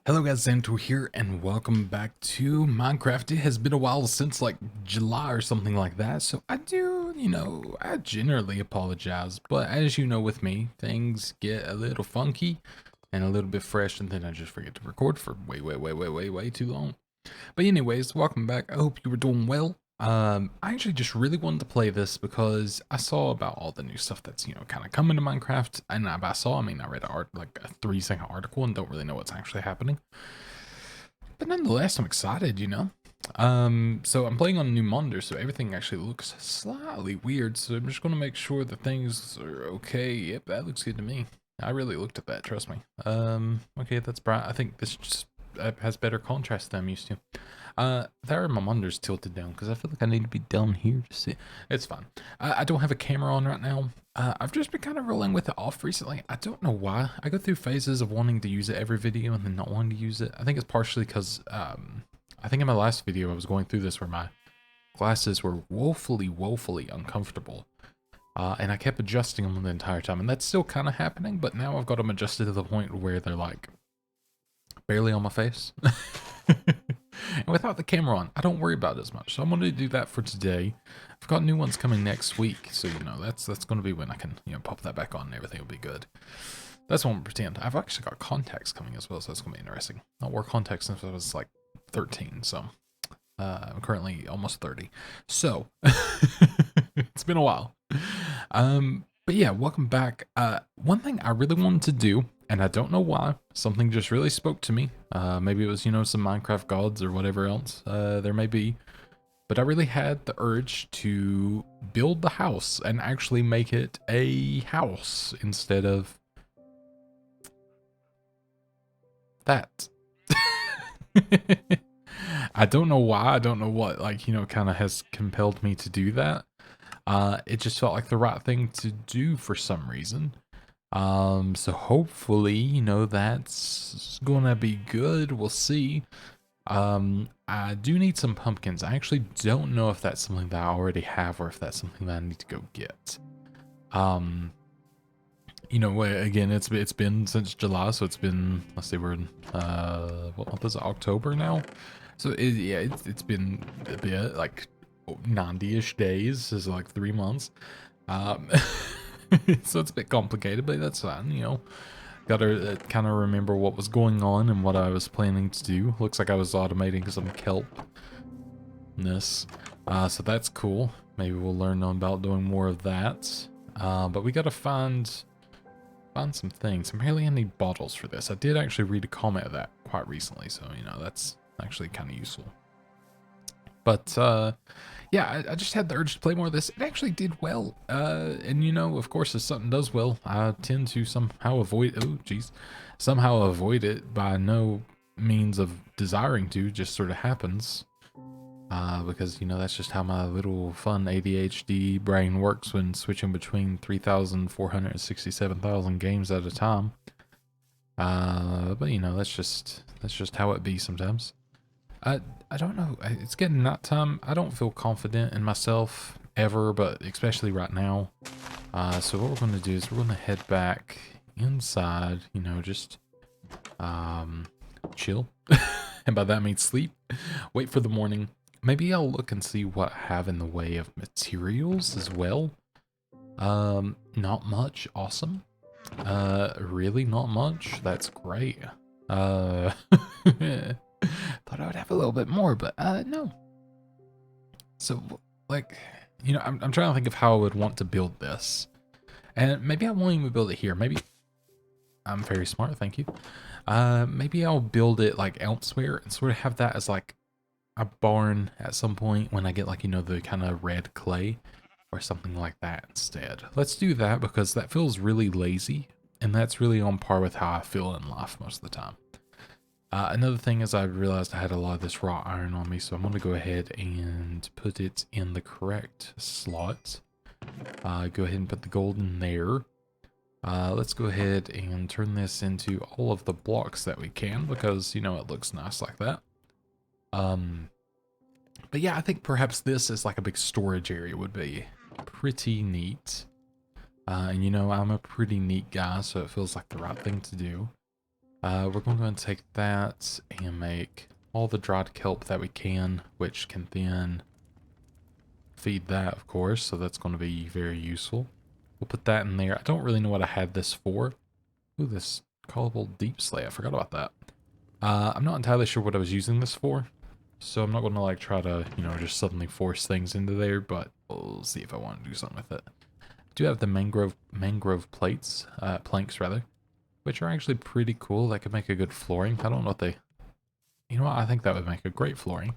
Hello guys, Zanitor here, and welcome back to Minecraft. It has been a while since like July or something like that, so I generally apologize, but as you know with me, things get a little funky and a little bit fresh, and then I just forget to record for way too long. But anyways, welcome back. I hope you were doing well. I actually just really wanted to play this because I saw about all the new stuff that's, kind of coming to Minecraft. And I read like a 3-second article and don't really know what's actually happening. But nonetheless, I'm excited. So I'm playing on a new monitor, so everything actually looks slightly weird. So I'm just going to make sure that things are okay. Yep, that looks good to me. I really looked at that, trust me. Okay, that's bright. I think this just has better contrast than I'm used to. There my monitor's tilted down because I feel like I need to be down here to see. It's fine. I don't have a camera on right now. I've just been kind of rolling with it off recently. I don't know why. I go through phases of wanting to use it every video and then not wanting to use it. I think it's partially because, I think in my last video I was going through this where my glasses were woefully uncomfortable. And I kept adjusting them the entire time, and that's still kind of happening, but now I've got them adjusted to the point where they're like barely on my face. And without the camera on, I don't worry about it as much. So I'm going to do that for today. I've got new ones coming next week, so that's going to be when I can pop that back on and everything will be good. That's what I'm gonna pretend. I've actually got contacts coming as well, so that's going to be interesting. I wore contacts since I was like 13, so I'm currently almost 30. So it's been a while. But yeah, welcome back. One thing I really wanted to do, and I don't know why, something just really spoke to me. Maybe it was, some Minecraft gods or whatever else there may be. But I really had the urge to build the house and actually make it a house instead of that. I don't know why. I don't know what, kind of has compelled me to do that. It just felt like the right thing to do for some reason. So hopefully, that's gonna be good. We'll see. I do need some pumpkins. I actually don't know if that's something that I already have or if that's something that I need to go get. Again, it's been since July, so it's been, let's see, we're in, what month is it? October now? So it's been a bit, like 90-ish days, is like 3 months. So it's a bit complicated, but that's fine, Gotta kind of remember what was going on and what I was planning to do. Looks like I was automating some kelpness. So that's cool. Maybe we'll learn about doing more of that. But we gotta find some things. Apparently I need bottles for this. I did actually read a comment of that quite recently, so, that's actually kind of useful. But, yeah, I just had the urge to play more of this. It actually did well. And of course, if something does well, I tend to somehow avoid it by no means of desiring to, just sort of happens. Because, that's just how my little fun ADHD brain works when switching between 3,467,000 games at a time. But, that's just how it be sometimes. I don't know. It's getting that time. I don't feel confident in myself ever, but especially right now. So what we're going to do is we're going to head back inside, just chill. And by that I mean sleep. Wait for the morning. Maybe I'll look and see what I have in the way of materials as well. Not much. Awesome. Really not much. That's great. Thought I would have a little bit more, but no. So, like, I'm trying to think of how I would want to build this. And maybe I won't even build it here. Maybe I'm very smart, thank you. Maybe I'll build it like elsewhere and sort of have that as like a barn at some point when I get like, the kind of red clay or something like that instead. Let's do that because that feels really lazy and that's really on par with how I feel in life most of the time. Another thing is I realized I had a lot of this raw iron on me, so I'm going to go ahead and put it in the correct slot. Go ahead and put the gold in there. Let's go ahead and turn this into all of the blocks that we can because, it looks nice like that. But yeah, I think perhaps this is like a big storage area would be pretty neat. And I'm a pretty neat guy, so it feels like the right thing to do. We're going to go and take that and make all the dried kelp that we can, which can then feed that, of course, so that's going to be very useful. We'll put that in there. I don't really know what I had this for. Ooh, this callable deep slate. I forgot about that. I'm not entirely sure what I was using this for, so I'm not going to like try to, just suddenly force things into there, but we'll see if I want to do something with it. I do have the mangrove planks rather, which are actually pretty cool. That could make a good flooring. I don't know what they, I think that would make a great flooring.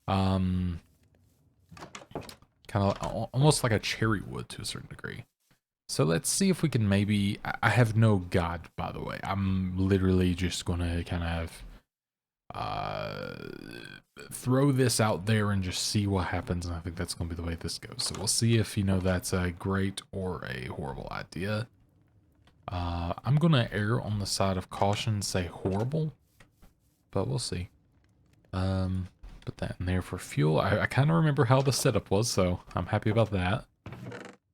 Kind of almost like a cherry wood to a certain degree. So let's see if we can maybe, I have no guide, by the way. I'm literally just going to kind of throw this out there and just see what happens. And I think that's going to be the way this goes. So we'll see if, that's a great or a horrible idea. I'm going to err on the side of caution, say horrible, but we'll see. Put that in there for fuel. I kind of remember how the setup was, so I'm happy about that.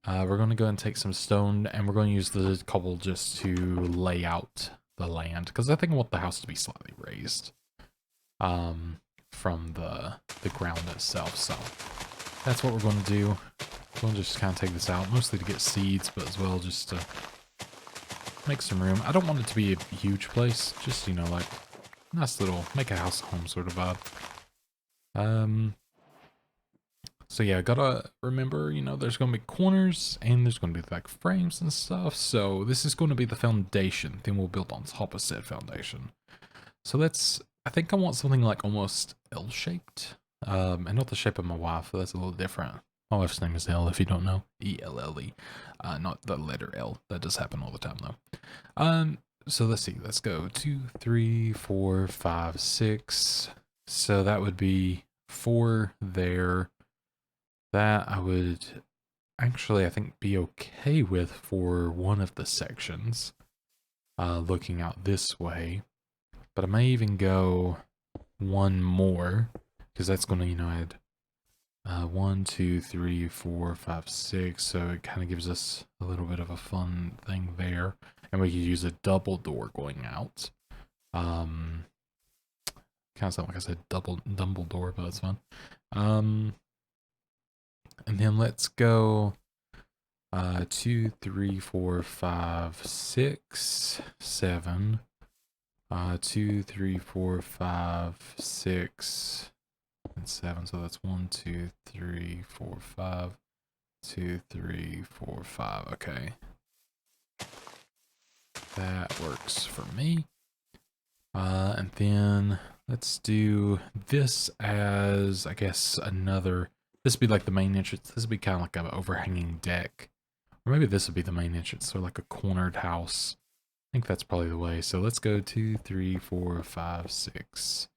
We're going to go and take some stone, and we're going to use the cobble just to lay out the land, because I think I want the house to be slightly raised from the ground itself. So that's what we're going to do. We're going to just kind of take this out, mostly to get seeds, but as well just to make some room. I don't want it to be a huge place, just, like nice little, make a house home sort of vibe. So yeah, gotta remember, there's gonna be corners and there's gonna be like frames and stuff. So this is gonna be the foundation. Then we'll build on top of said foundation. So I think I want something like almost L-shaped. And not the shape of my wife, that's a little different. My wife's name is Elle, if you don't know. E-L-L-E. Not the letter L. That does happen all the time though. So let's see, let's go 2, 3, 4, 5, 6. So that would be 4 there. That I would actually, I think, be okay with for one of the sections, looking out this way. But I may even go one more, because that's going to, add 1, 2, 3, 4, 5, 6. So it kind of gives us a little bit of a fun thing there. And we could use a double door going out. Kind of sound like I said double door, but that's fun. And then let's go 2, 3, 4, 5, 6, 7. 2, 3, 4, 5, 6, and 7. So that's 1, 2, 3, 4, 5. 2, 3, 4, 5. Okay. That works for me. And then let's do this as, I guess, another. This would be like the main entrance. This would be kind of like an overhanging deck. Or maybe this would be the main entrance, so like a cornered house. I think that's probably the way. So let's go 2, 3, 4, 5, 6,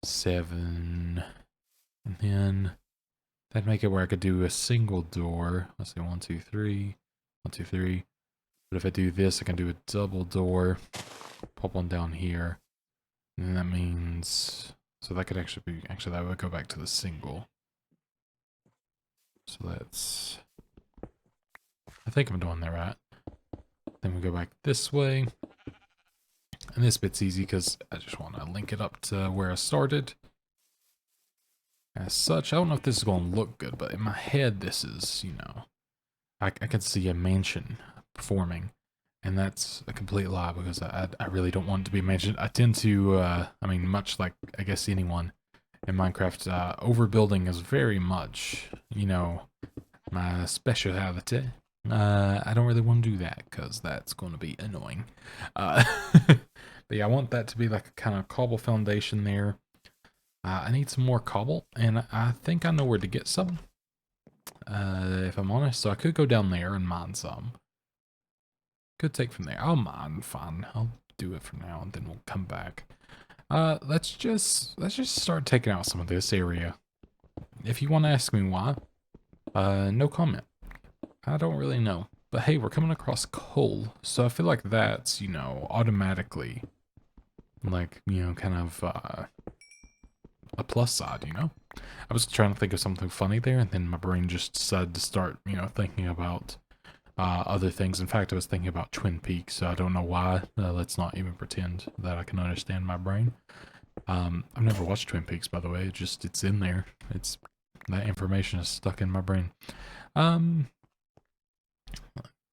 7. And then that'd make it where I could do a single door. Let's say 1, 2, 3. 1, 2, 3. But if I do this, I can do a double door. Pop one down here. And then that means, so that could actually be, that would go back to the single. So that's, I think I'm doing that right. Then we go back this way. And this bit's easy because I just want to link it up to where I started. As such, I don't know if this is going to look good, but in my head, this is, I can see a mansion forming. And that's a complete lie because I really don't want it to be a mansion. I tend to, much like, I guess, anyone in Minecraft, overbuilding is very much, my speciality. I don't really want to do that because that's going to be annoying. But yeah, I want that to be like a kind of cobble foundation there. I need some more cobble, and I think I know where to get some, if I'm honest. So I could go down there and mine some. Could take from there. I'll mine, fine. I'll do it from now, and then we'll come back. Let's just start taking out some of this area. If you want to ask me why, no comment. I don't really know. But hey, we're coming across coal, so I feel like that's, automatically, like, kind of, a plus side, I was trying to think of something funny there, and then my brain just decided to start, thinking about, other things. In fact, I was thinking about Twin Peaks, so I don't know why. Let's not even pretend that I can understand my brain. I've never watched Twin Peaks, by the way. It's in there. That information is stuck in my brain.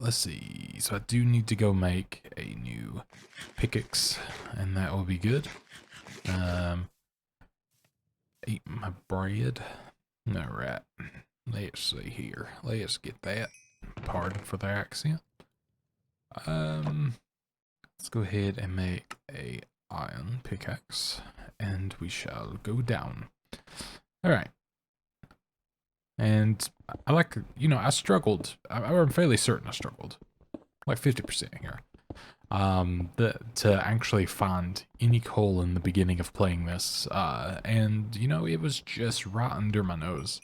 Let's see. So I do need to go make a new pickaxe, and that will be good. Eat my bread. Alright. Let's see here. Let's get that. Pardon for the accent. Let's go ahead and make a iron pickaxe, and we shall go down. Alright. And I I struggled. I'm fairly certain I struggled. Like 50% here. To actually find any coal in the beginning of playing this. And, it was just right under my nose.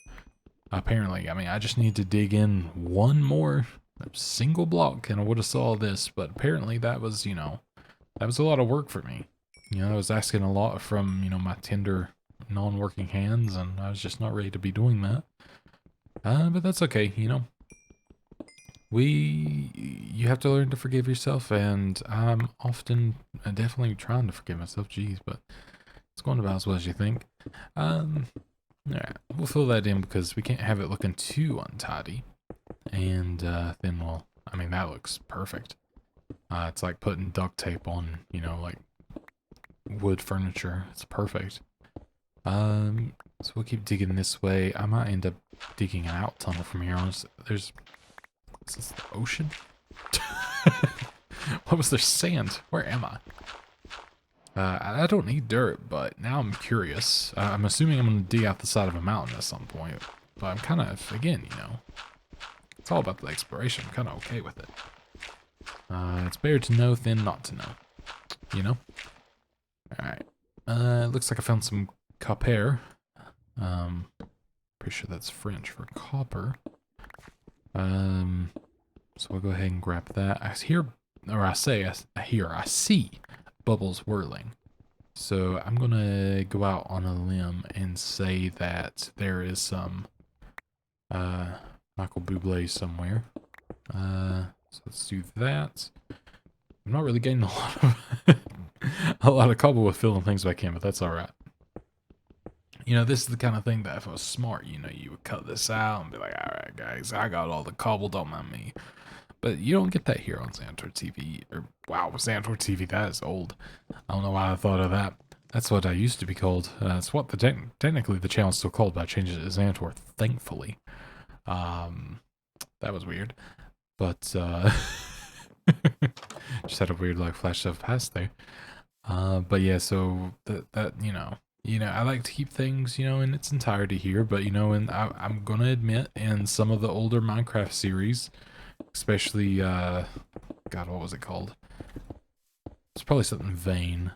Apparently, I mean, I just need to dig in one more single block and I would have saw this, but apparently that was, that was a lot of work for me. I was asking a lot from, my tender, non-working hands, and I was just not ready to be doing that. But that's okay, you have to learn to forgive yourself, and I'm often definitely trying to forgive myself, jeez, but it's going about as well as you think. Alright, we'll fill that in because we can't have it looking too untidy. And then that looks perfect. It's like putting duct tape on, like wood furniture. It's perfect. So we'll keep digging this way. I might end up digging an out tunnel from here. Is this the ocean? What was there? Sand? Where am I? I don't need dirt, but now I'm curious. I'm assuming I'm going to dig out the side of a mountain at some point. But I'm kind of, again, it's all about the exploration. I'm kind of okay with it. It's better to know than not to know. Alright. It looks like I found some copper. Pretty sure that's French for copper. So we'll go ahead and grab that. I see bubbles whirling. So I'm gonna go out on a limb and say that there is some Michael Bublé somewhere. So let's do that. I'm not really getting a lot of a lot of cobble with filling things back in, but that's alright. This is the kind of thing that if I was smart, you would cut this out and be like, alright guys, I got all the cobble, don't mind me. But you don't get that here on Zanitor TV. Wow, Zanitor TV, that is old. I don't know why I thought of that. That's what I used to be called. It's what technically the channel's still called, but I changed it to Zanitor, thankfully. That was weird. But, just had a weird, flash of past there. But yeah, so I like to keep things, in its entirety here, but, and I'm gonna admit, in some of the older Minecraft series, especially, God, what was it called? It's probably something vain.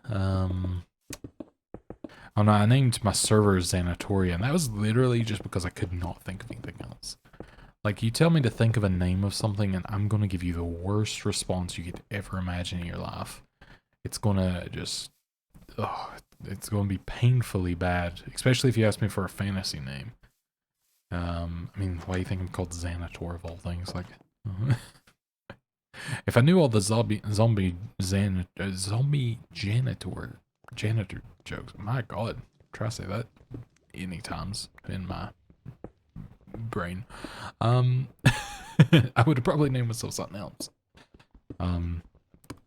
Oh no, I named my server Zanitoria, and that was literally just because I could not think of anything else. Like, you tell me to think of a name of something, and I'm gonna give you the worst response you could ever imagine in your life. It's gonna just, it's gonna be painfully bad, especially if you ask me for a fantasy name. I mean, why do you think I'm called Zanitor of all things? Like, if I knew all the zombie janitor jokes, my God, try to say that any times in my brain, I would have probably named myself something else.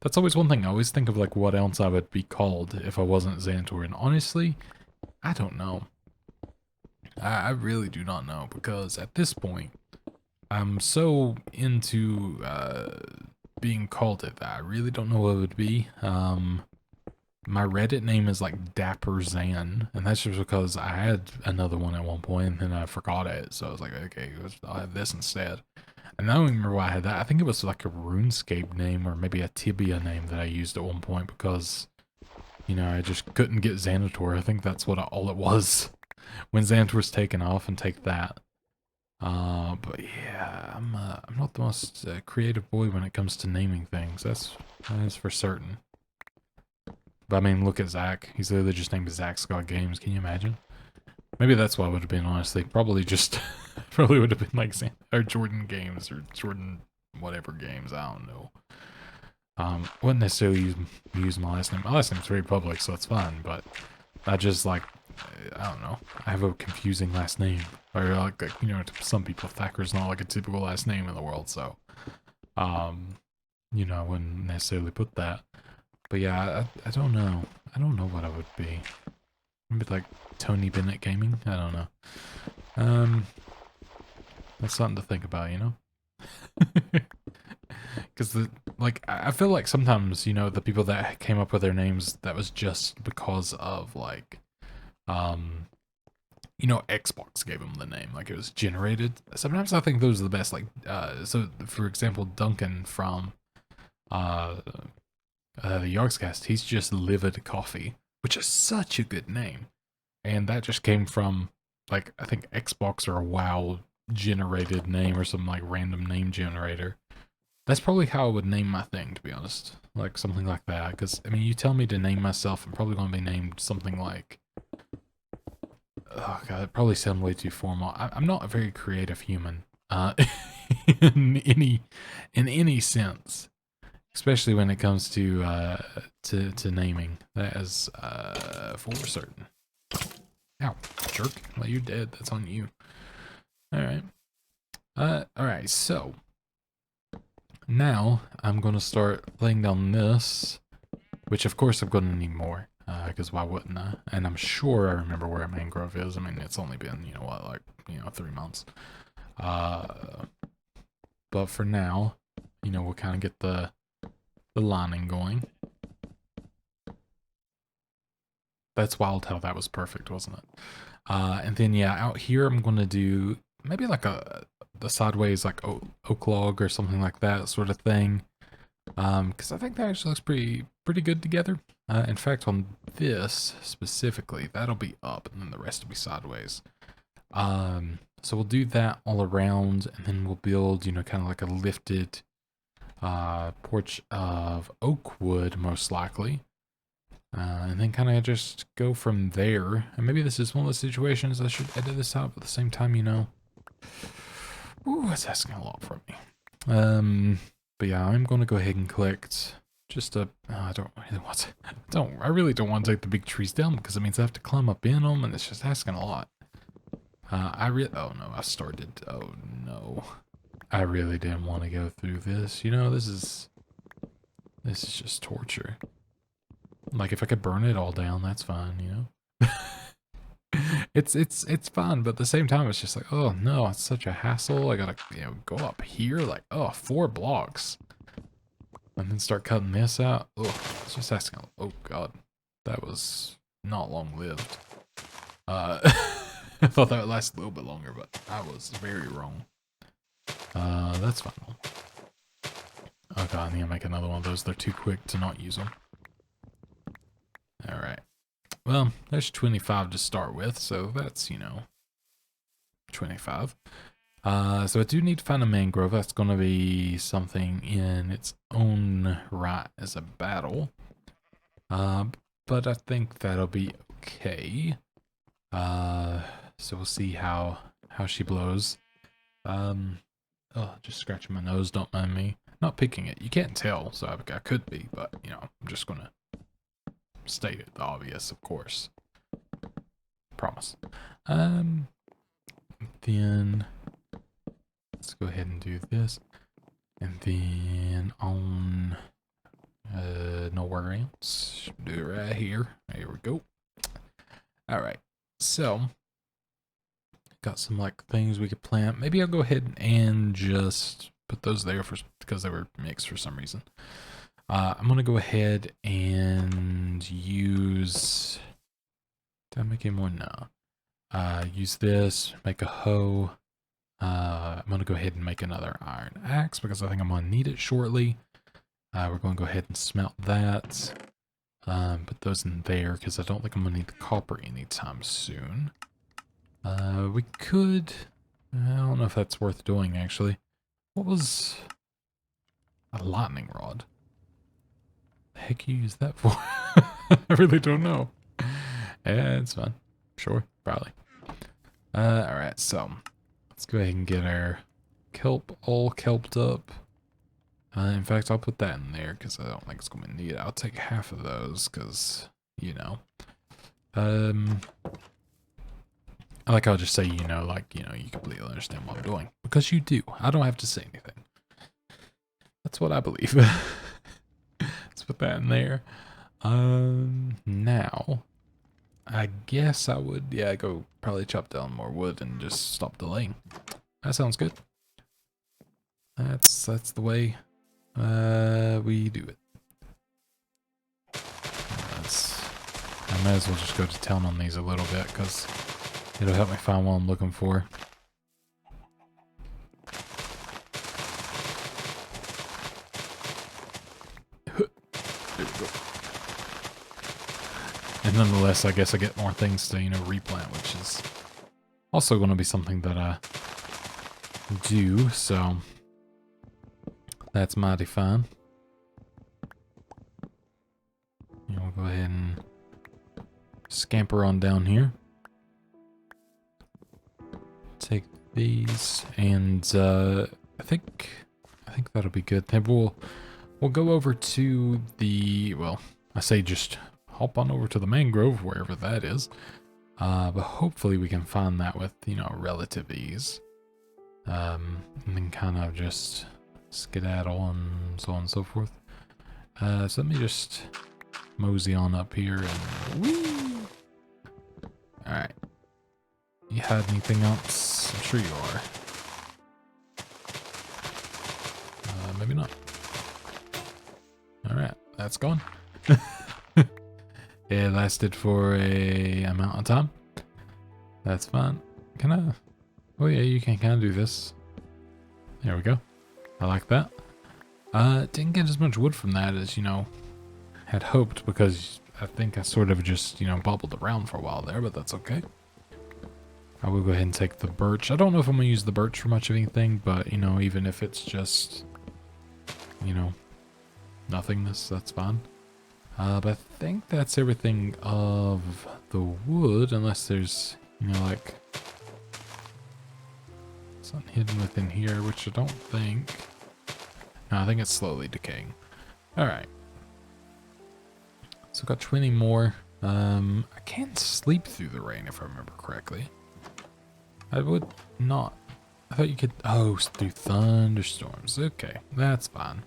That's always one thing. I always think of what else I would be called if I wasn't Zanitor, and honestly, I don't know. I really do not know, because at this point, I'm so into being called it that I really don't know what it would be. My Reddit name is Dapper Zan, and that's just because I had another one at one point and then I forgot it, so I was like, okay, I'll have this instead. And I don't even remember why I had that. I think it was a RuneScape name or maybe a Tibia name that I used at one point because, I just couldn't get Zanitor. I think that's all it was. When Xantor's taken off and take that. But yeah, I'm not the most creative boy when it comes to naming things. That is for certain. But I mean, look at Zach. He's literally just named Zach Scott Games. Can you imagine? Maybe that's what it would have been, honestly. Probably would have been or Jordan Games or Jordan whatever games. I don't know. Wouldn't necessarily use my last name. My last name's very public, so it's fine. But I just like, I don't know. I have a confusing last name, or like you know, to some people, Thacker's not like a typical last name in the world. So, you know, I wouldn't necessarily put that. But yeah, I don't know. I don't know what I would be. Maybe like Tony Bennett Gaming. I don't know. That's something to think about, you know. Because I feel like sometimes, you know, the people that came up with their names, that was just because of like, you know, Xbox gave them the name, like it was generated. Sometimes I think those are the best. Like, so for example, Duncan from the Yogscast, he's just Livid Coffee, which is such a good name, and that just came from like I think Xbox or a WoW generated name or some like random name generator. That's probably how I would name my thing, to be honest. Like something like that. Because, I mean, you tell me to name myself, I'm probably going to be named something like... Oh, God, it probably sounds way too formal. I'm not a very creative human. In any sense. Especially when it comes to naming. That is for certain. Ow, jerk. Well, you're dead. That's on you. Alright. Alright, so... Now, I'm going to start laying down this, which of course I'm going to need more, because why wouldn't I? And I'm sure I remember where a mangrove is. I mean, it's only been, you know what, like, you know, 3 months. But for now, you know, we'll kind of get the lining going. That's wild how that was perfect, wasn't it? And then, yeah, out here I'm going to do maybe like the sideways like oak log or something like that sort of thing, because I think that actually looks pretty good together. In fact, on this specifically, that'll be up and then the rest will be sideways. So we'll do that all around, and then we'll build, you know, kind of like a lifted porch of oak wood, most likely. And then kind of just go from there. And maybe this is one of the situations I should edit this out, but at the same time, you know, ooh, that's asking a lot from me. But yeah, I'm going to go ahead and collect just a, I really don't want to take the big trees down because it means I have to climb up in them and it's just asking a lot. Oh no, oh no. I really didn't want to go through this. You know, this is just torture. Like if I could burn it all down, that's fine, you know? It's fun, but at the same time, it's just like, oh no, it's such a hassle. I gotta, you know, go up here, like, oh, 4 blocks. And then start cutting this out. Oh, it's just asking, oh god. That was not long-lived. I thought that would last a little bit longer, but I was very wrong. That's fine. Oh god, I need to make another one of those. They're too quick to not use them. Alright. Well, there's 25 to start with, so that's, you know, 25. So I do need to find a mangrove. That's going to be something in its own right as a battle. But I think that'll be okay. So we'll see how she blows. Oh, just scratching my nose, don't mind me. Not picking it. You can't tell, so I could be, but, you know, I'm just going to state it, the obvious, of course. Promise. Then let's go ahead and do this, and then on nowhere else, do it right here. There we go. All right, so got some like things we could plant. Maybe I'll go ahead and just put those there because they were mixed for some reason. I'm gonna go ahead and use. Did I make any more? No. Use this, make a hoe. I'm gonna go ahead and make another iron axe because I think I'm gonna need it shortly. We're gonna go ahead and smelt that. Put those in there because I don't think I'm gonna need the copper anytime soon. We could. I don't know if that's worth doing actually. What was a lightning rod? The heck you use that for? I really don't know. Yeah, it's fun. Sure, probably. Alright, so let's go ahead and get our kelp all kelped up. In fact, I'll put that in there because I don't think it's going to need it. I'll take half of those because, you know. I like I'll just say, like, you completely understand what I'm doing. Because you do. I don't have to say anything. That's what I believe. Let's put that in there. Now, I guess I would, yeah, go probably chop down more wood and just stop delaying. That sounds good. That's the way we do it. I might as well just go to town on these a little bit because it'll help me find what I'm looking for. There we go. And nonetheless, I guess I get more things to, replant, which is also going to be something that I do, so that's mighty fine. We'll go ahead and scamper on down here. Take these, and I think that'll be good. Then we'll go over to the, well, I say just hop on over to the mangrove, wherever that is. But hopefully we can find that with, relative ease. And then kind of just skedaddle and so on and so forth. So let me just mosey on up here and whee! Alright. You had anything else? I'm sure you are. Maybe not. Alright, that's gone. It lasted for a amount of time. That's fine. Can I? Oh yeah, you can kind of do this. There we go. I like that. Didn't get as much wood from that as, had hoped because I think I sort of just, bobbled around for a while there, but that's okay. I will go ahead and take the birch. I don't know if I'm going to use the birch for much of anything, but, even if it's just, nothingness, that's fine. But I think that's everything of the wood, unless there's, like something hidden within here, which I don't think. No, I think it's slowly decaying. Alright. So I've got 20 more. I can't sleep through the rain if I remember correctly. I would not. I thought you could, oh, through thunderstorms. Okay, that's fine.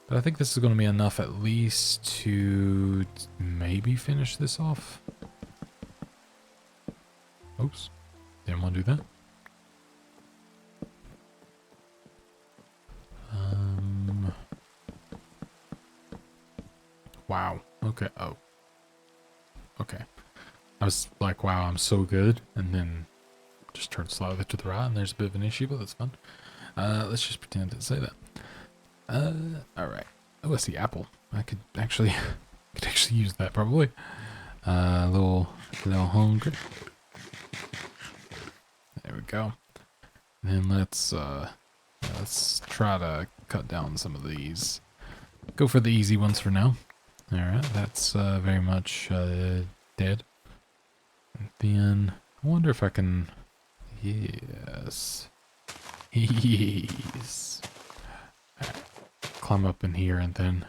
But I think this is going to be enough at least to maybe finish this off. Oops. Didn't want to do that. Wow. Okay. Oh. Okay. I was like, wow, I'm so good. And then just turned slightly to the right and there's a bit of an issue, but that's fun. Let's just pretend to say that. Alright. Oh, I see apple. I could actually use that probably. A little hungry. There we go. And then let's try to cut down some of these. Go for the easy ones for now. Alright, that's very much dead. And then I wonder if I can, yes. Yes. Alright. Climb up in here and then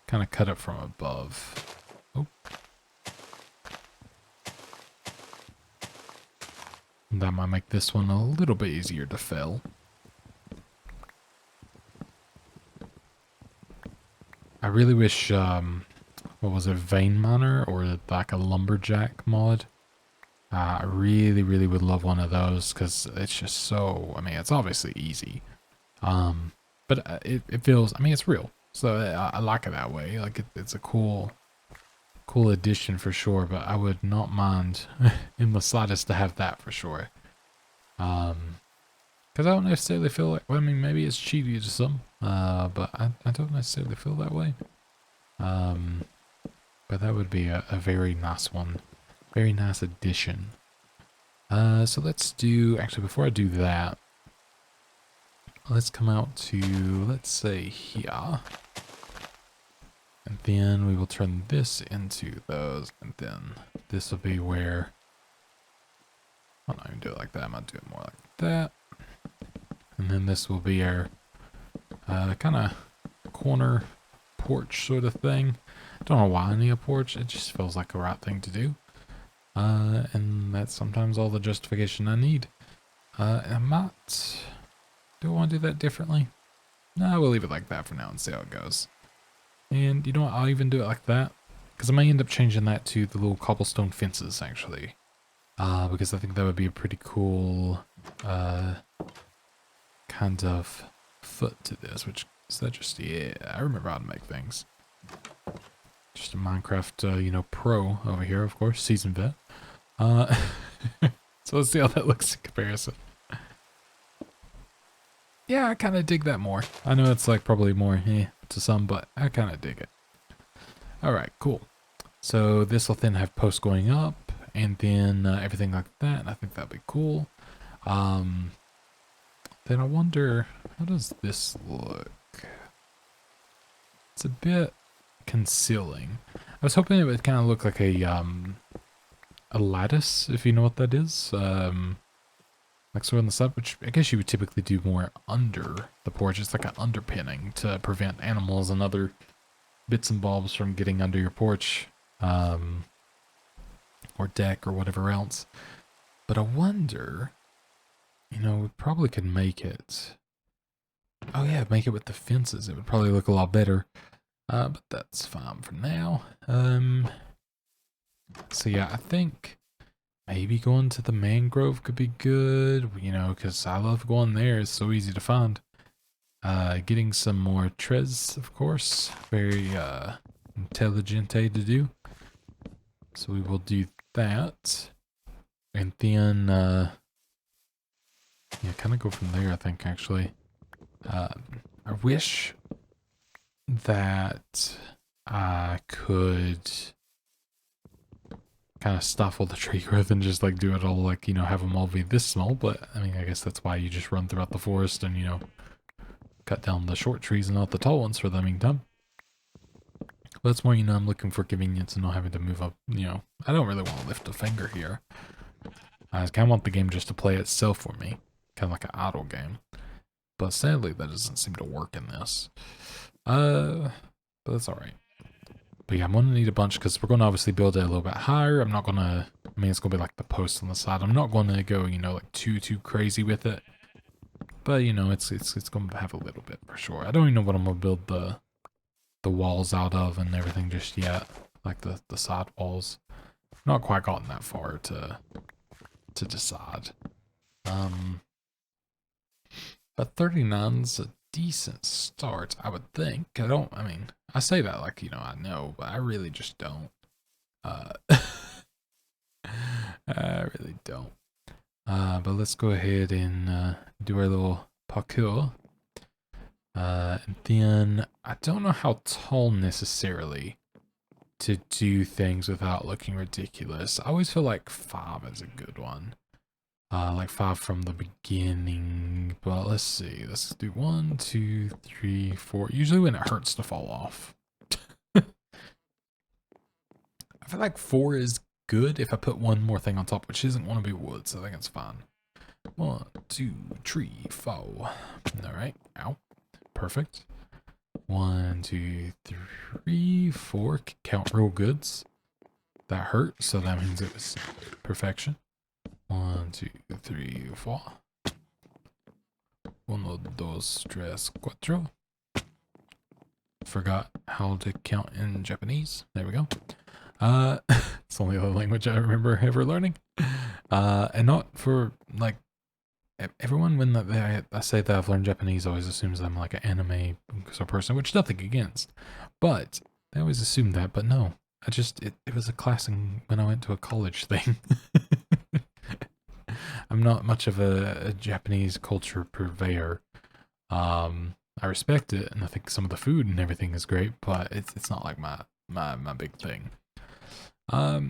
kind of cut it from above. Oh. That might make this one a little bit easier to fell. I really wish, what was it, Vein Miner or like a Lumberjack mod? I really, really would love one of those because it's just so, I mean, it's obviously easy. But it feels, I mean, it's real. So I like it that way. Like it's a cool addition for sure, but I would not mind in the slightest to have that for sure. Because I don't necessarily feel like, well, I mean, maybe it's cheaty to some, but I don't necessarily feel that way. But that would be a very nice one. Very nice addition. So let's do, actually before I do that, let's come out to, let's say here. And then we will turn this into those, and then this will be where, I'm not even do it like that, I'm gonna do it more like that. And then this will be our kind of corner porch sort of thing. Don't know why I need a porch. It just feels like the right thing to do. And that's sometimes all the justification I need. I might... Do I want to do that differently? No, we'll leave it like that for now and see how it goes. And you know what? I'll even do it like that. Because I may end up changing that to the little cobblestone fences, actually. Because I think that would be a pretty cool kind of foot to this. Which, is that just... Yeah, I remember how to make things. Just a Minecraft, you know, pro over here, of course. Seasoned vet. So let's see how that looks in comparison. Yeah, I kind of dig that more. I know it's like probably more to some, but I kind of dig it. Alright, cool. So this will then have posts going up, and then everything like that, and I think that'd be cool. Then I wonder, how does this look? It's a bit concealing. I was hoping it would kind of look like a lattice, if you know what that is. Like so on the side, which I guess you would typically do more under the porch. It's like an underpinning to prevent animals and other bits and bobs from getting under your porch, or deck or whatever else. But I wonder, you know, we probably could make it. Oh yeah, make it with the fences. It would probably look a lot better. But that's fine for now. So yeah, I think maybe going to the mangrove could be good, you know, because I love going there. It's so easy to find. Getting some more trees, of course. Very intelligente to do. So we will do that. And then, yeah, kind of go from there, I think, actually. I wish that I could kind of stuff all the tree growth and just like do it all like, you know, have them all be this small. But I mean, I guess that's why you just run throughout the forest and, you know, cut down the short trees and not the tall ones for the meantime. But it's more, you know, I'm looking for convenience and not having to move up, you know. I don't really want to lift a finger here. I kind of want the game just to play itself for me. Kind of like an idle game. But sadly, that doesn't seem to work in this. But that's alright. But yeah, I'm going to need a bunch because we're going to obviously build it a little bit higher. I'm not going to, I mean, it's going to be like the post on the side. I'm not going to go, you know, like too crazy with it. But, you know, it's going to have a little bit for sure. I don't even know what I'm going to build the walls out of and everything just yet. Like the side walls. Not quite gotten that far to decide. But 39's a decent start, I would think. I mean, I say that like, you know, I know, but I really just don't. I really don't. But let's go ahead and do our little parkour. And then, I don't know how tall necessarily to do things without looking ridiculous. I always feel like 5 is a good one. Like 5 from the beginning. But let's see. Let's do 1, 2, 3, 4. Usually when it hurts to fall off. I feel like 4 is good if I put one more thing on top, which isn't going to be wood, so I think it's fine. 1, 2, 3, 4. Alright. Ow. Perfect. 1, 2, 3, 4. Count real goods. That hurt, so that means it was perfection. 1, 2, 3, 4. 1, 2, 3, 4. Forgot how to count in Japanese. There we go. It's the only other language I remember ever learning. And not for, like, everyone when I say that I've learned Japanese always assumes I'm like an anime sort of person, which nothing against. But they always assume that, but no. It was a class when I went to a college thing. I'm not much of a Japanese culture purveyor. I respect it, and I think some of the food and everything is great, but it's not like my big thing. All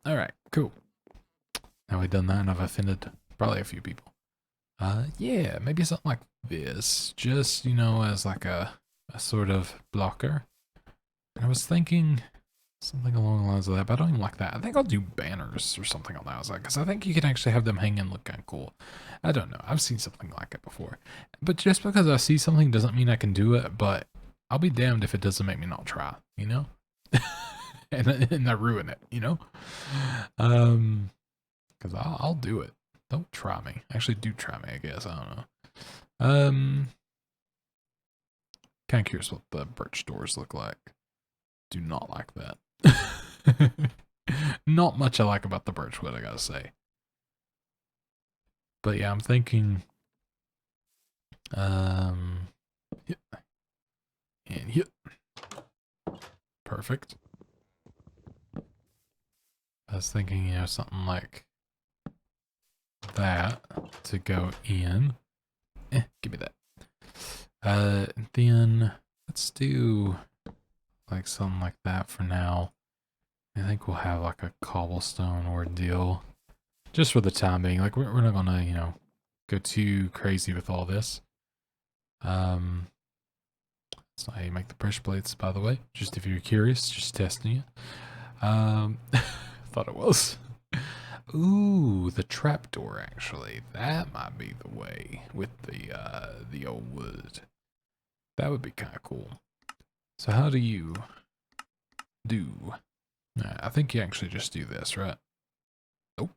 right, cool. Now we've done that, and I've offended probably a few people. Yeah, maybe something like this, just, you know, as like a sort of blocker. And I was thinking, Something along the lines of that, but I don't even like that. I think I'll do banners or something on the outside, because I think you can actually have them hang and look kind of cool. I don't know. I've seen something like it before. But just because I see something doesn't mean I can do it, but I'll be damned if it doesn't make me not try, you know? and I ruin it, you know? Because I'll do it. Don't try me. Actually, do try me, I guess. I don't know. Kind of curious what the birch doors look like. Do not like that. Not much I like about the birch wood, I gotta say. But yeah, I'm thinking, hit, and hit. Perfect. I was thinking, you know, something like that to go in. Give me that. Then let's do like something like that for now. I think we'll have like a cobblestone ordeal just for the time being. Like we're not gonna, you know, go too crazy with all this. That's not how you make the pressure plates, by the way. Just if you're curious, just testing you. Thought it was. Ooh, the trapdoor actually. That might be the way with the old wood. That would be kind of cool. So how do you do? I think you actually just do this, right? Nope.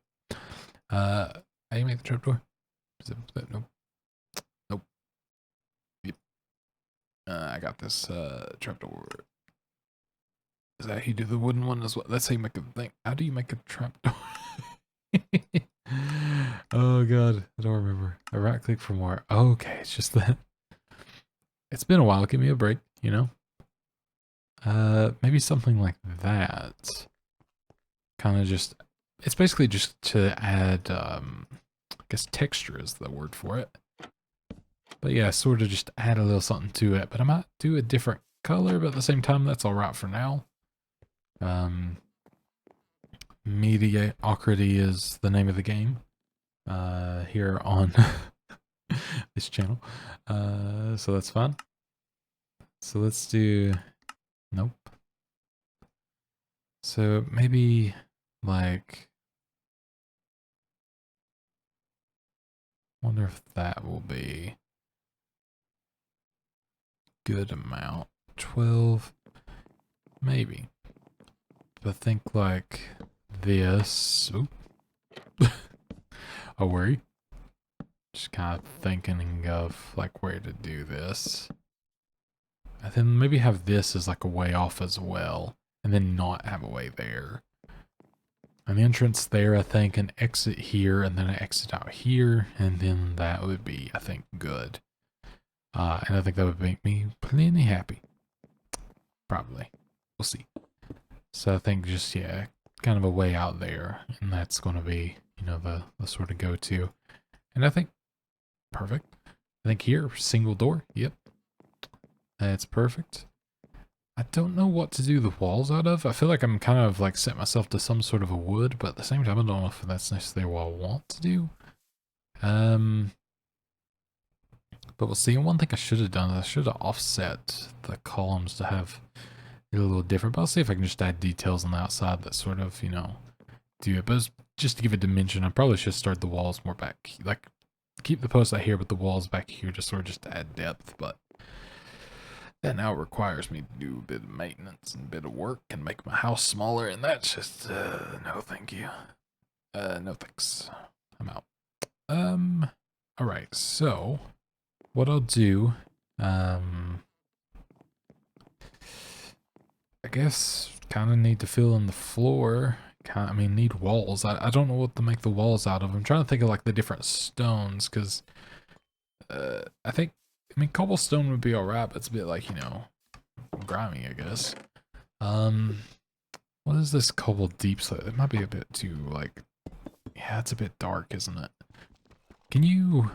How do you make the trapdoor? Nope. Nope. Yep. I got this trapdoor. Is that how you do the wooden one as well? That's how you make a thing. How do you make a trapdoor? Oh god, I don't remember. I right click for more. Okay, it's just that. It's been a while. Give me a break, you know? Maybe something like that. Kind of just, it's basically just to add, I guess texture is the word for it. But yeah, sort of just add a little something to it. But I might do a different color, but at the same time, that's alright for now. Mediocrity is the name of the game. Here on this channel. So that's fun. So let's do, nope. So maybe like, wonder if that will be good amount. 12, maybe. But think like this. Oop. A worry. Just kind of thinking of like where to do this. And then maybe have this as like a way off as well. And then not have a way there. An entrance there, I think, an exit here, and then an exit out here. And then that would be, I think, good. And I think that would make me plenty happy. Probably. We'll see. So I think just, yeah, kind of a way out there. And that's going to be, you know, the sort of go-to. And I think, perfect. I think here, single door. Yep. That's perfect. I don't know what to do the walls out of. I feel like I'm kind of like set myself to some sort of a wood, but at the same time, I don't know if that's necessarily what I want to do. But we'll see. And one thing I should have done is I should have offset the columns to have it a little different. But I'll see if I can just add details on the outside that sort of, you know, do it. But just to give it dimension, I probably should start the walls more back. Like, keep the posts out here, but the walls back here just sort of just to add depth. But that now requires me to do a bit of maintenance and a bit of work and make my house smaller. And that's just, no thank you. No thanks. I'm out. Alright, so what I'll do, I guess kind of need to fill in the floor. I mean, need walls. I don't know what to make the walls out of. I'm trying to think of like the different stones, because I think, I mean, cobblestone would be alright, but it's a bit like, you know, grimy, I guess. What is this cobble deep slate? It might be a bit too, like, yeah, it's a bit dark, isn't it? Can you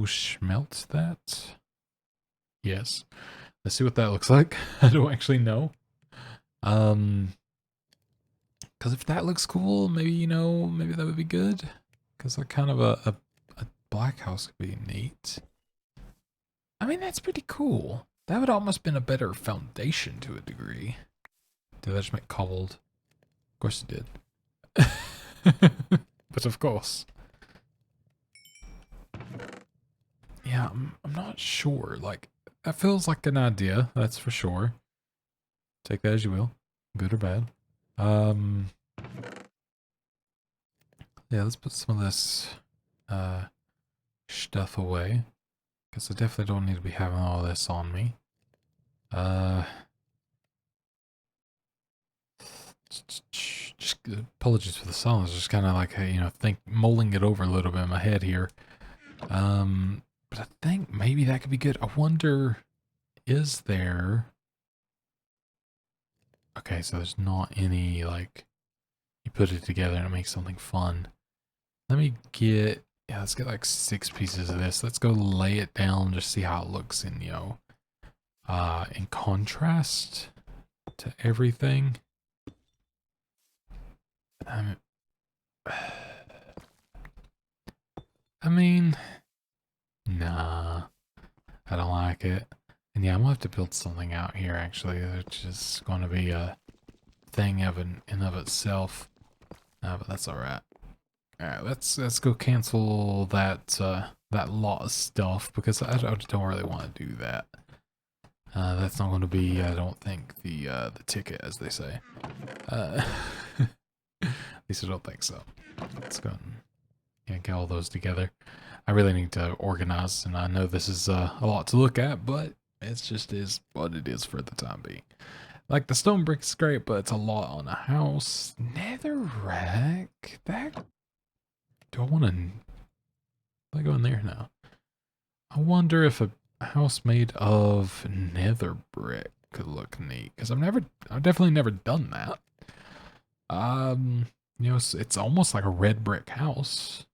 smelt that? Yes. Let's see what that looks like. I don't actually know. Because if that looks cool, maybe, you know, maybe that would be good. Because like kind of a black house could be neat. I mean, that's pretty cool. That would almost been a better foundation to a degree. Did that just make cobbled? Of course it did. But of course. Yeah, I'm not sure. Like, that feels like an idea, that's for sure. Take that as you will, good or bad. Yeah, let's put some of this stuff away, because I definitely don't need to be having all this on me. Just apologies for the silence. Just kind of like, you know, mulling it over a little bit in my head here. But I think maybe that could be good. I wonder, is there? Okay, so there's not any like you put it together and it makes something fun. Let me get let's get like 6 pieces of this. Let's go lay it down, just see how it looks in in contrast to everything. I mean, nah, I don't like it. And yeah, I'm gonna have to build something out here actually, which is going to be a thing in of itself. But that's all right. All right, let's go cancel that that lot of stuff because I don't really want to do that. That's not going to be, I don't think, the ticket, as they say. At least I don't think so. Let's go and get all those together. I really need to organize, and I know this is a lot to look at, but it just is what it is for the time being. Like, the stone brick's great, but it's a lot on a house. Netherrack? That... Do I want to... Let go in there now. I wonder if a house made of nether brick could look neat, because I've definitely never done that. You know, it's almost like a red brick house.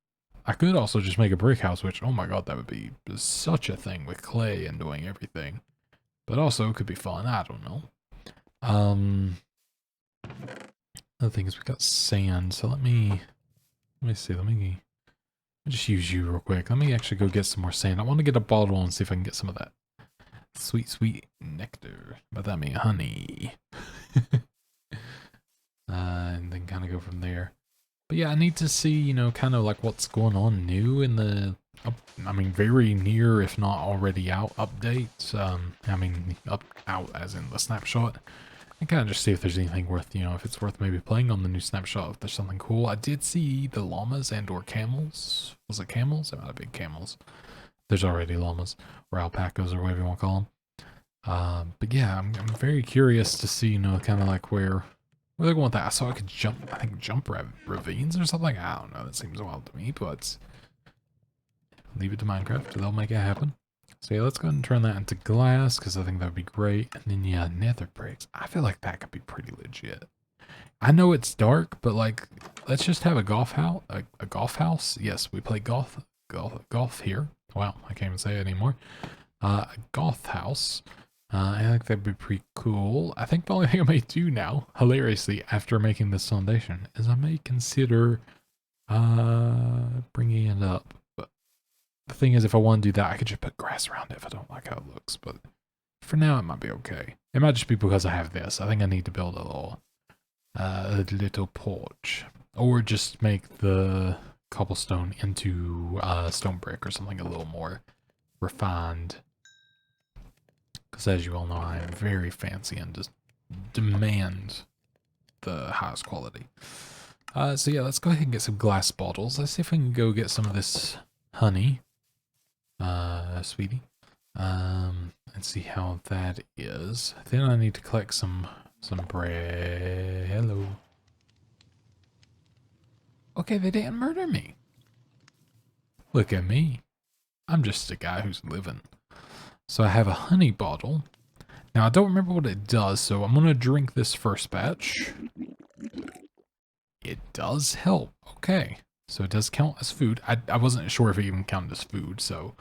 I could also just make a brick house, which, oh my god, that would be such a thing with clay and doing everything. But also, it could be fun, I don't know. Other thing is we got sand, so let me see, let me just use you real quick. Let me actually go get some more sand. I want to get a bottle and see if I can get some of that sweet, sweet nectar. But that mean honey. And then kind of go from there. But yeah, I need to see, you know, kind of like what's going on new in the, I mean, very near, if not already out updates. I mean, out as in the snapshot. And kind of just see if there's anything worth, you know, if it's worth maybe playing on the new snapshot, if there's something cool. I did see the llamas and or camels. Was it camels? It might have been camels. There's already llamas or alpacas or whatever you want to call them. But yeah, I'm very curious to see, you know, kind of like where they're going with that. I saw I could jump, I think jump ravines or something. I don't know. That seems wild to me, but leave it to Minecraft. They'll make it happen. So yeah, let's go ahead and turn that into glass because I think that would be great. And then yeah, nether bricks. I feel like that could be pretty legit. I know it's dark, but like, let's just have a golf house. A golf house. Yes, we play golf here. Wow, I can't even say it anymore. A golf house. I think that'd be pretty cool. I think the only thing I may do now, hilariously, after making this foundation, is I may consider bringing it up. But the thing is, if I want to do that, I could just put grass around it if I don't like how it looks. But for now, it might be okay. It might just be because I have this. I think I need to build a little porch, or just make the cobblestone into stone brick or something a little more refined. Because as you all know, I am very fancy and just demand the highest quality. So yeah, let's go ahead and get some glass bottles. Let's see if we can go get some of this honey, sweetie, and see how that is. Then I need to collect some bread. Hello. Okay, they didn't murder me. Look at me. I'm just a guy who's living. So I have a honey bottle. Now I don't remember what it does, so I'm gonna drink this first batch. It does help. Okay. So it does count as food. I wasn't sure if it even counted as food, so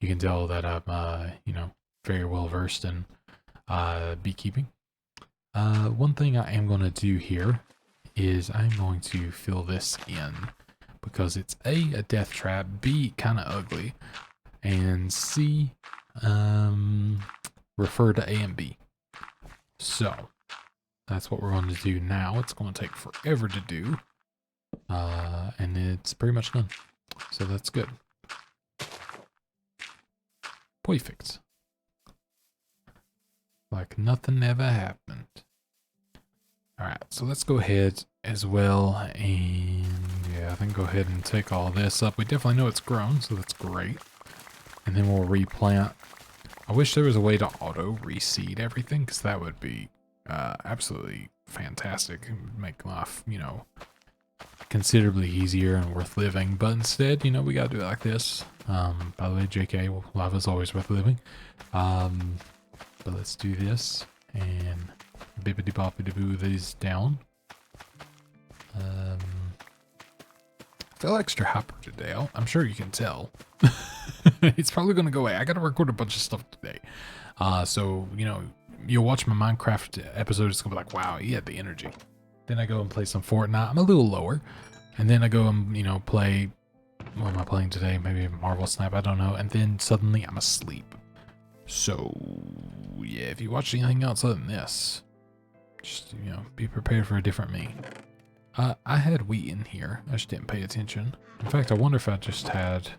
you can tell that I'm you know, very well versed in beekeeping. One thing I am gonna do here is I'm going to fill this in because it's a death trap, B, kinda ugly, and C, refer to A and B. So that's what we're going to do now. It's going to take forever to do. And it's pretty much done. So that's good. Perfect. Like nothing ever happened. Alright, so let's go ahead as well and yeah, I think go ahead and take all this up. We definitely know it's grown, so that's great. And then we'll replant. I wish there was a way to auto reseed everything, because that would be absolutely fantastic. It would make life, you know, considerably easier and worth living. But instead, you know, we gotta do it like this. By the way, JK, life is always worth living. But let's do this and bippity boppity boo these down. I feel extra hyper today. I'm sure you can tell. It's probably gonna go away. I gotta record a bunch of stuff today. So you know, you'll watch my Minecraft episode. It's gonna be like, wow, he had the energy. Then I go and play some Fortnite. I'm a little lower, and then I go and you know play. What am I playing today? Maybe Marvel Snap. I don't know. And then suddenly I'm asleep. So yeah, if you watch anything else other than this, just you know, be prepared for a different me. I had wheat in here. I just didn't pay attention. In fact, I wonder if I just had.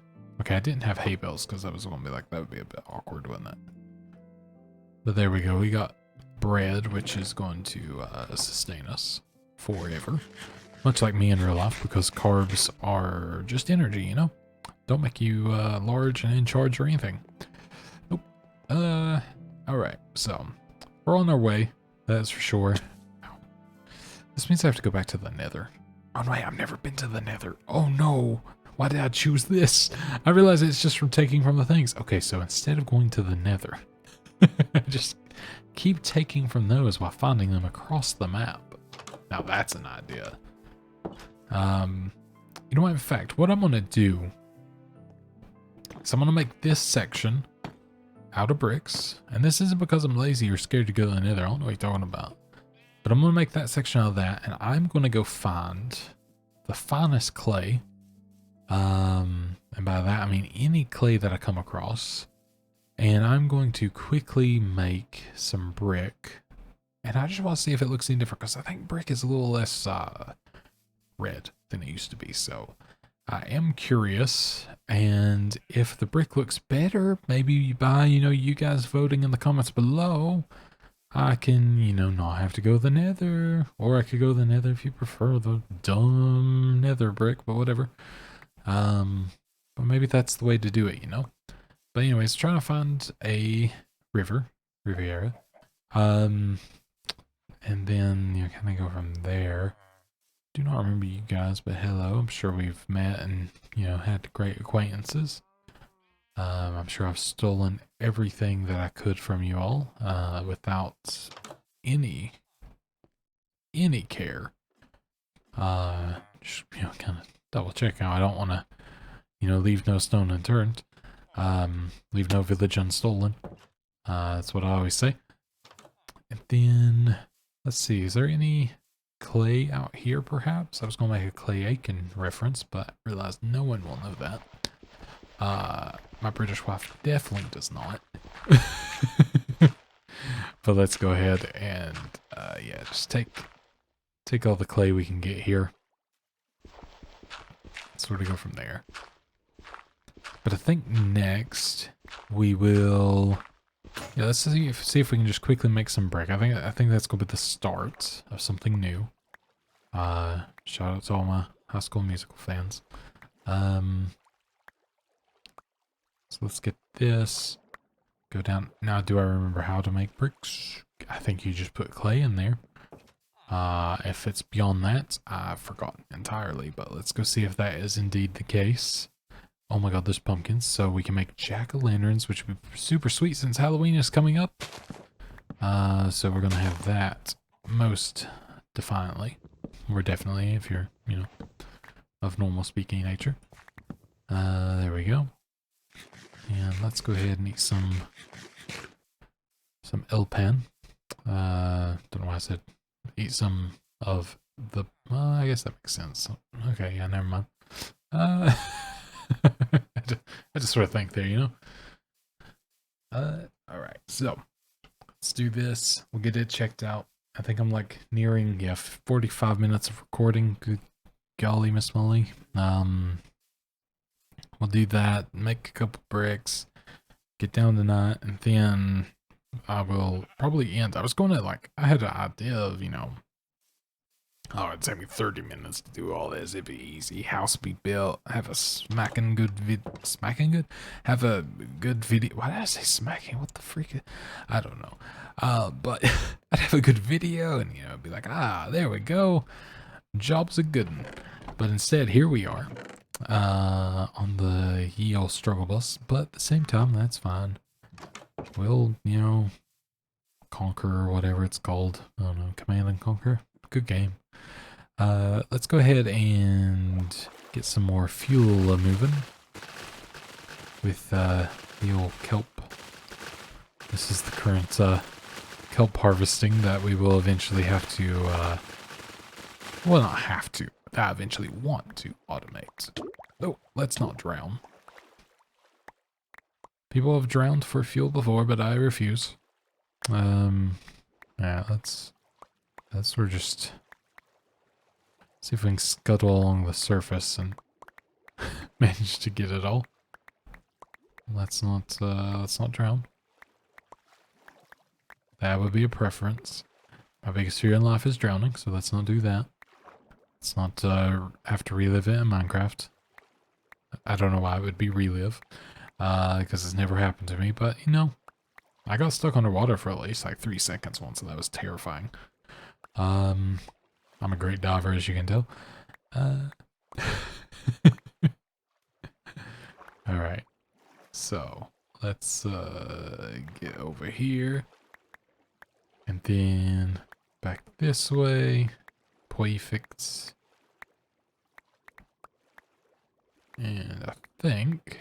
Okay, I didn't have hay bales because I was going to be like, that would be a bit awkward, wouldn't it? But there we go. We got bread, which is going to sustain us forever. Much like me in real life, because carbs are just energy, you know? Don't make you large and in charge or anything. Nope. Alright, so we're on our way. That's for sure. This means I have to go back to the nether. Oh, wait, I've never been to the nether. Oh, no. Why did I choose this? I realize it's just from taking from the things. Okay, so instead of going to the nether, just keep taking from those while finding them across the map. Now that's an idea. You know what, in fact, what I'm going to do is I'm going to make this section out of bricks. And this isn't because I'm lazy or scared to go to the nether. I don't know what you're talking about. But I'm going to make that section out of that. And I'm going to go find the finest clay. And by that, I mean any clay that I come across. And I'm going to quickly make some brick. And I just want to see if it looks any different, because I think brick is a little less red than it used to be. So I am curious. And if the brick looks better, maybe by, you know, you guys voting in the comments below, I can, you know, not have to go to the nether. Or I could go to the nether if you prefer the dumb nether brick, but whatever. But maybe that's the way to do it, you know? But anyways, trying to find a Riviera. And then, you know, kind of go from there. Do not remember you guys, but hello. I'm sure we've met and, you know, had great acquaintances. I'm sure I've stolen everything that I could from you all, without any care. Just, you know, kind of double check how I don't want to, you know, leave no stone unturned. Leave no village unstolen. That's what I always say. And then, let's see, is there any clay out here perhaps? I was going to make a Clay Aiken reference, but I realized no one will know that. My British wife definitely does not. But let's go ahead and, yeah, just take all the clay we can get here. Sort of go from there. But I think next we will, yeah, let's see if we can just quickly make some brick. I think that's gonna be the start of something new. Shout out to all my High School Musical fans. So let's get this. Go down. Now, do I remember how to make bricks? I think you just put clay in there. If it's beyond that, I've forgotten entirely, but let's go see if that is indeed the case. Oh my god, there's pumpkins, so we can make jack-o'-lanterns, which would be super sweet since Halloween is coming up. So we're gonna have that most defiantly. Or definitely, if you're, you know, of normal speaking nature. There we go. And let's go ahead and eat some L-Pan. Don't know why I said eat some of the, I guess that makes sense. Okay, yeah, never mind. I just sort of think there, you know? Alright, so Let's do this. We'll get it checked out. I think I'm like nearing 45 minutes of recording. Good golly, Miss Molly. We'll do that. Make a couple bricks. Get down tonight, and then I will probably end. I was going to I had an idea of oh, it'd take me 30 minutes to do all this. It'd be easy. House be built. Have a smacking good Have a good video. Why did I say smacking? What the freak? I don't know. But I'd have a good video and, be like, there we go. Job's a good one. But instead, here we are on the ye old struggle bus. But at the same time, that's fine. We'll, conquer or whatever it's called. I don't know. Command and Conquer. Good game. Let's go ahead and get some more fuel moving with the old kelp. This is the current kelp harvesting that we will eventually have to, well, not have to, but I eventually want to automate. Oh, let's not drown. People have drowned for fuel before, but I refuse. Yeah, let's we're just see if we can scuttle along the surface and manage to get it all. Let's not drown. That would be a preference. My biggest fear in life is drowning, so let's not do that. Let's not have to relive it in Minecraft. I don't know why it would be relive, because it's never happened to me, but I got stuck underwater for at least 3 seconds once, and that was terrifying. I'm a great diver, as you can tell. Alright. So, let's get over here. And then back this way. Perfect. And I think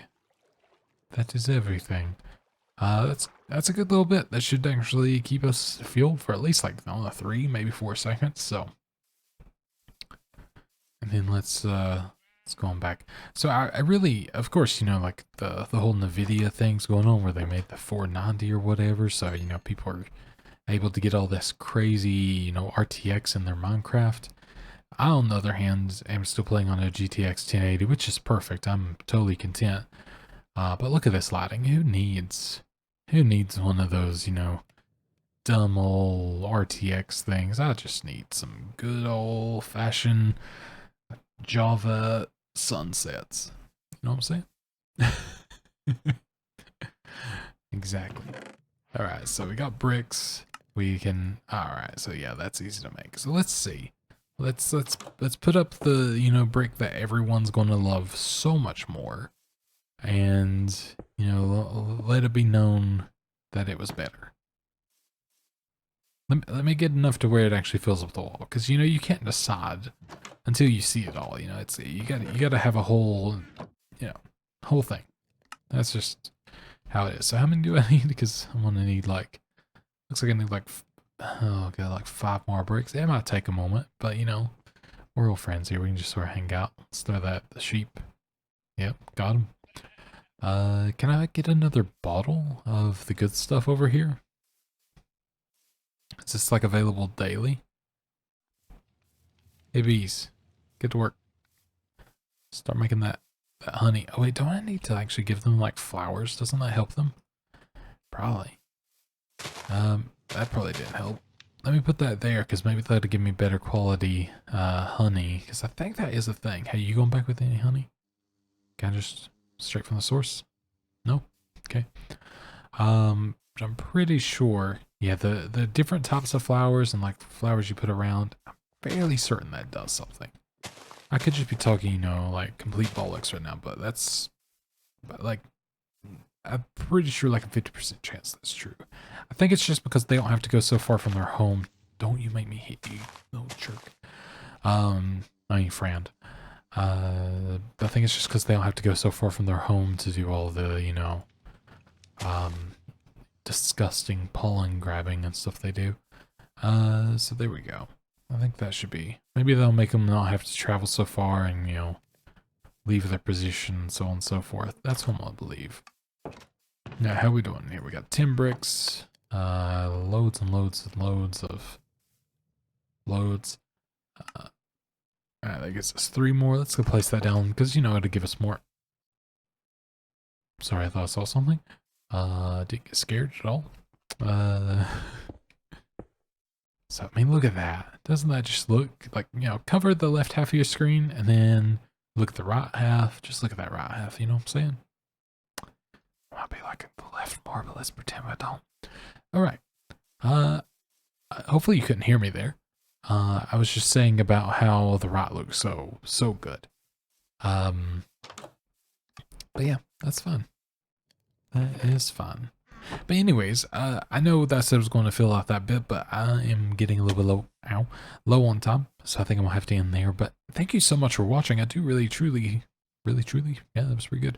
that is everything. That's a good little bit. That should actually keep us fueled for at least 3, maybe 4 seconds. So, and then let's go on back. So I really, of course, the whole NVIDIA thing's going on where they made the 490 or whatever. So people are able to get all this crazy RTX in their Minecraft. I, on the other hand, am still playing on a GTX 1080, which is perfect. I'm totally content. But look at this lighting. Who needs one of those, dumb old RTX things? I just need some good old fashioned Java sunsets. You know what I'm saying? Exactly. Alright, so we got bricks. We can, alright, so yeah, that's easy to make. So let's see. Let's put up the, brick that everyone's gonna love so much more. And, let it be known that it was better. Let me get enough to where it actually fills up the wall, because you can't decide until you see it all. It's you gotta have a whole whole thing. That's just how it is. So how many do I need? Because I'm gonna need looks like I need oh god, 5 more bricks. It might take a moment, but we're all friends here. We can just sort of hang out. Let's throw the sheep. Yep, got him. Can I get another bottle of the good stuff over here? Is this available daily? Hey bees, get to work. Start making that honey. Oh wait, don't I need to actually give them flowers? Doesn't that help them? Probably. That probably didn't help. Let me put that there, because maybe that'll give me better quality honey, because I think that is a thing. Hey, you going back with any honey? Can I just straight from the source? No? Okay. I'm pretty sure, yeah, the different types of flowers and flowers you put around, I'm fairly certain that does something. I could just be talking, complete bollocks right now, but I'm pretty sure a 50% chance that's true. I think it's just because they don't have to go so far from their home. Don't you make me hit you, little jerk. I mean, friend. I think it's just because they don't have to go so far from their home to do all the, disgusting pollen grabbing and stuff they do. So there we go. I think that should be, maybe they'll make them not have to travel so far and, leave their position and so on and so forth. That's what I believe. Now, how we doing here? We got 10 bricks. Loads and loads and loads of loads. Alright, that gives us 3 more. Let's go place that down because you know it'll give us more. Sorry, I thought I saw something. Didn't get scared at all. So I mean, look at that. Doesn't that just look like, you know, cover the left half of your screen and then look at the right half. Just look at that right half, you know what I'm saying? Might be like the left more, but let's pretend I don't. All right. Hopefully you couldn't hear me there. I was just saying about how the right looks so good. But yeah, that's fun. That is fun. But anyways, I know that said I was going to fill out that bit, but I am getting a little bit low on time, so I think I'm gonna have to end there. But thank you so much for watching. I do really truly, yeah, that was pretty good.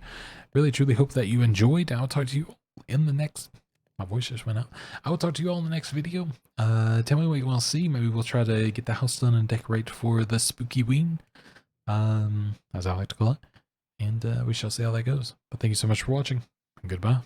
Really truly hope that you enjoyed. I'll talk to you in the next. My voice just went out. I will talk to you all in the next video. Tell me what you want to see. Maybe we'll try to get the house done and decorate for the spooky ween, as I like to call it. And we shall see how that goes. But thank you so much for watching. And goodbye.